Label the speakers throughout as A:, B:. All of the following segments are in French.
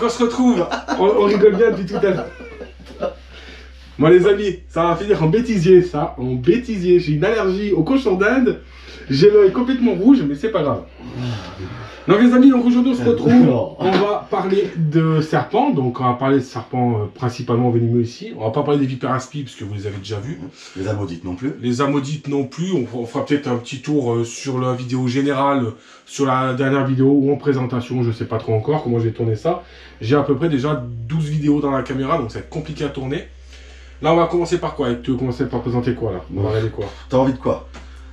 A: qu'on se retrouve. On rigole bien depuis tout à l'heure. Moi les amis, ça va finir en bêtisier, ça, en bêtisier. J'ai une allergie au cochon d'Inde. J'ai l'œil complètement rouge, mais c'est pas grave. Donc les amis, aujourd'hui on se retrouve, on va parler de serpents, donc on va parler de serpents principalement venimeux ici. On va pas parler des vipères aspi, parce que vous les avez déjà vus.
B: Les amodites non plus.
A: Les amodites non plus, on fera peut-être un petit tour sur la vidéo générale, sur la dernière vidéo ou en présentation, je sais pas trop encore comment j'ai tourné ça. J'ai à peu près déjà 12 vidéos dans la caméra, donc ça va être compliqué à tourner. Là on va commencer par quoi? Tu veux commencer par présenter quoi là? On va regarder quoi?
B: T'as envie de quoi?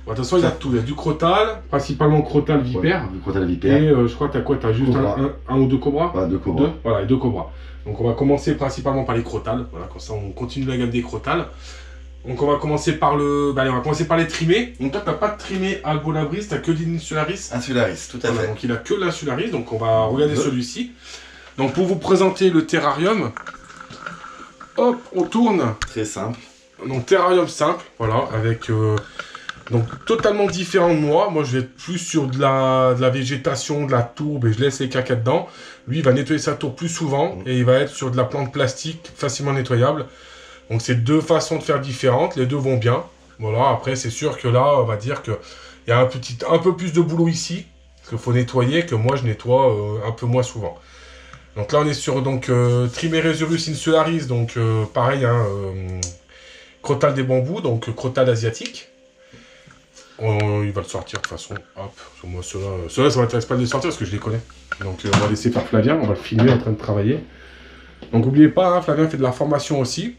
A: Bon, de toute façon, il y a tout. Il y a du crotal, principalement crotal vipère.
B: Ouais, du crotal vipère.
A: Et je crois que tu as quoi? Tu as juste un ou deux cobras?
B: Ouais, deux cobras.
A: Voilà, et deux cobras. Donc on va commencer principalement par les crotales. Voilà, comme ça on continue la gamme des crotales. Donc on va commencer par le. Bah, allez, on va commencer par les trimés. Donc toi, tu n'as pas de trimé albolabris, tu n'as que l'insularis.
B: Insularis, tout à
A: voilà,
B: fait.
A: donc il a que l'insularis. Donc on va regarder celui-ci. Donc pour vous présenter le terrarium, hop, on tourne.
B: Très simple.
A: Donc terrarium simple, voilà, avec. Donc totalement différent de moi. Moi je vais être plus sur de la végétation, de la tourbe et je laisse les cacas dedans. Lui il va nettoyer sa tourbe plus souvent et il va être sur de la plante plastique facilement nettoyable. Donc c'est deux façons de faire différentes, les deux vont bien. Voilà, après c'est sûr que là on va dire qu'il y a un peu plus de boulot ici. Parce qu'il faut nettoyer, que moi je nettoie un peu moins souvent. Donc là on est sur donc Trimeresurus insularis, donc pareil, hein, crotal des bambous, donc crotal asiatique. Il va le sortir de toute façon. Hop. Moi, ceux-là, ça m'intéresse pas de les sortir parce que je les connais. Donc, on va laisser faire Flavien. On va le filmer en train de travailler. Donc, n'oubliez pas, hein, Flavien fait de la formation aussi.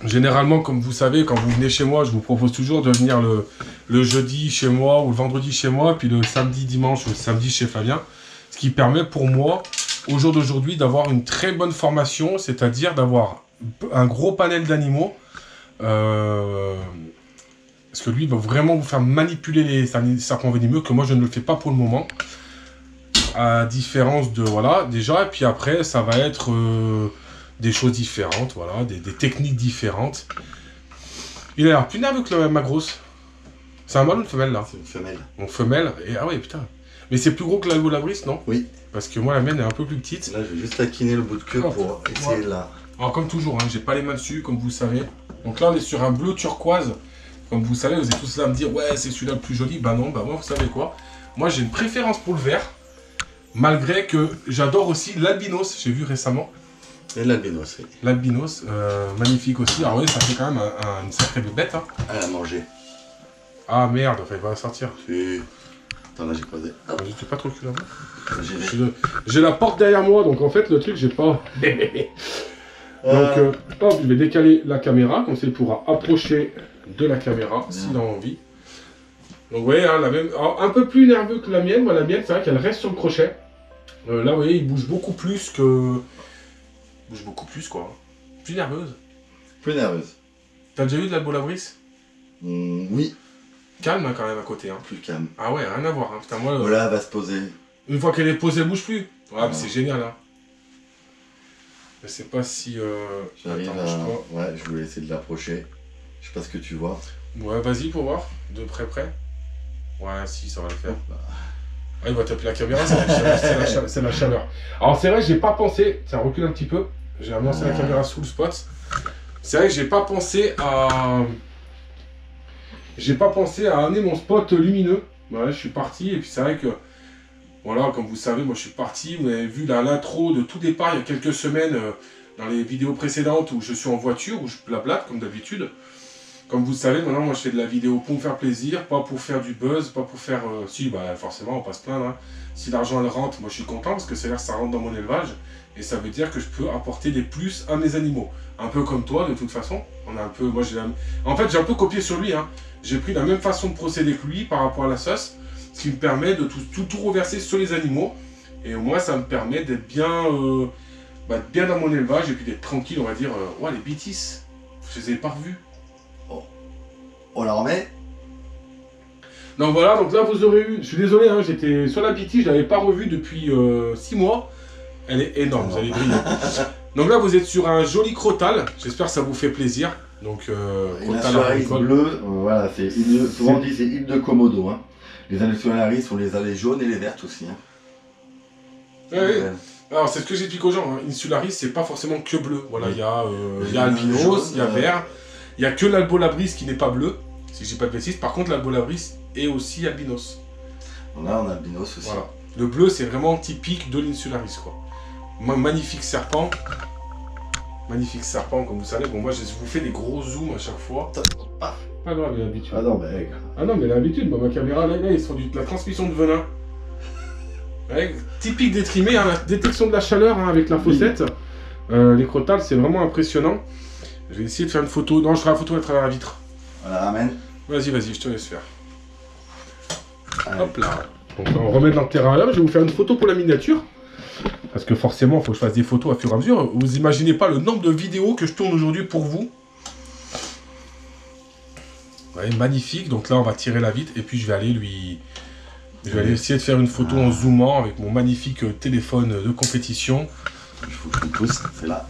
A: Généralement, comme vous savez, quand vous venez chez moi, je vous propose toujours de venir le jeudi chez moi ou le vendredi chez moi, puis le samedi, dimanche ou le samedi chez Flavien. Ce qui permet pour moi, au jour d'aujourd'hui, d'avoir une très bonne formation, c'est-à-dire d'avoir un gros panel d'animaux. Parce que lui, il va vraiment vous faire manipuler les serpents venimeux, que moi, je ne le fais pas pour le moment. À différence de, voilà, déjà. Et puis après, ça va être des choses différentes, voilà, des techniques différentes. Il a l'air plus nerveux que ma grosse. C'est un mâle ou une femelle, là?
B: C'est une femelle.
A: Donc femelle, et ah ouais, putain. Mais c'est plus gros que l'albolabris, non?
B: Oui.
A: Parce que moi, la mienne est un peu plus petite.
B: Là, je vais juste taquiner le bout de queue pour essayer de la...
A: Alors, comme toujours, hein, j'ai pas les mains dessus, comme vous savez. Donc là, on est sur un bleu turquoise. Comme vous savez, vous êtes tous là à me dire, ouais, c'est celui-là le plus joli. Bah non, bah moi, vous savez quoi? Moi, j'ai une préférence pour le vert. Malgré que j'adore aussi l'albinos, j'ai vu récemment.
B: Et l'albinos, oui.
A: L'albinos, magnifique aussi. Alors oui, ça fait quand même une sacrée bête. Hein.
B: Elle a mangé.
A: Ah merde, enfin, il va sortir.
B: Si. Attends, là, j'ai croisé.
A: Je suis pas trop cul là-bas. J'ai la porte derrière moi, donc en fait, le truc, j'ai pas... Donc, hop, je vais décaler la caméra, comme ça, il pourra approcher de la caméra, s'il a envie. Donc, vous voyez, hein, un peu plus nerveux que la mienne. Moi, la mienne, c'est vrai qu'elle reste sur le crochet. Là, vous voyez, il bouge beaucoup plus que... Il bouge beaucoup plus, quoi. Plus nerveuse.
B: Plus nerveuse.
A: T'as déjà eu de l'albolabris?
B: Oui.
A: Calme, hein, quand même, à côté. Hein.
B: Plus calme.
A: Ah ouais, rien à voir. Hein. Putain, moi,
B: voilà, elle va se poser.
A: Une fois qu'elle est posée, elle bouge plus. Ouais, mais c'est génial, hein. Je sais pas si...
B: J'arrive à... Ouais, je voulais essayer de l'approcher. Je sais pas ce que tu vois.
A: Ouais, vas-y pour voir. De près. Ouais, si, ça va le faire. Ah, il va taper la caméra, c'est la chaleur. Alors, c'est vrai, j'ai pas pensé... Ça recule un petit peu. J'ai avancé la caméra sous le spot. C'est vrai que j'ai pas pensé à... J'ai pas pensé à amener mon spot lumineux. Ouais, je suis parti et puis c'est vrai que... Voilà, comme vous savez, moi je suis parti. Vous avez vu l'intro de tout départ il y a quelques semaines dans les vidéos précédentes où je suis en voiture, où je blablate comme d'habitude. Comme vous savez, maintenant moi je fais de la vidéo pour me faire plaisir, pas pour faire du buzz, pas pour faire... Si, bah forcément, on va pas se plaindre. Hein. Si l'argent elle rentre, moi je suis content parce que c'est-à-dire que ça rentre dans mon élevage. Et ça veut dire que je peux apporter des plus à mes animaux. Un peu comme toi, de toute façon. On a un peu... Moi, en fait, j'ai un peu copié sur lui. Hein. J'ai pris la même façon de procéder que lui par rapport à la sauce. Ce qui me permet de tout reverser sur les animaux. Et au moins, ça me permet d'être bien, bien dans mon élevage et puis d'être tranquille, on va dire. Ouais, les bêtises, je les ai pas revus.
B: Oh. On la remet?
A: Donc voilà, donc là, vous aurez eu... Je suis désolé, hein, j'étais sur la bêtise, je l'avais pas revue depuis 6 mois. Elle est énorme, vous allez briller. Donc là, vous êtes sur un joli crotal. J'espère que ça vous fait plaisir. Donc,
B: crotal agricole bleu, voilà, souvent on dit c'est île de Komodo. Hein. Les insularis sont les allées jaunes et les vertes aussi. Hein.
A: Ouais, Alors, c'est ce que j'explique aux gens. Hein. Insularis, c'est pas forcément que bleu. Voilà, il y a albinos,
B: jaune,
A: il y a vert. Il y a que l'albolabris qui n'est pas bleu, si j'ai pas de bêtises. Par contre, l'albolabris est aussi albinos.
B: Là, on a albinos aussi.
A: Voilà. Le bleu, c'est vraiment typique de l'Insularis, quoi. Magnifique serpent. Magnifique serpent, comme vous savez. Bon, moi, je vous fais des gros zooms à chaque fois. Pas grave, il a l'habitude.
B: Ah non, mais...
A: Ah non, mais l'habitude, ma caméra, là, ils sont de la transmission de venin. Ouais, typique d'étrimé, hein, la détection de la chaleur hein, avec la fossette. Les crotales, c'est vraiment impressionnant. Je vais essayer de faire une photo. Non, je ferai la photo à travers la vitre.
B: On la ramène.
A: Vas-y, je te laisse faire.
B: Allez.
A: Hop là. Donc on remet dans le terrarium. Je vais vous faire une photo pour la miniature. Parce que forcément, il faut que je fasse des photos à fur et à mesure. Vous imaginez pas le nombre de vidéos que je tourne aujourd'hui pour vous. Ouais, magnifique. Donc là, on va tirer la vitre et puis je vais aller essayer de faire une photo en zoomant avec mon magnifique téléphone de compétition.
B: Il faut que je me pousse, c'est là.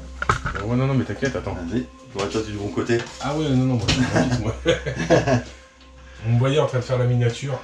A: Ouais, non, mais t'inquiète, attends.
B: Vas-y. Toi, du bon côté.
A: Ah ouais, non, moi, je suis vite, moi. Vous me voyez en train de faire la miniature.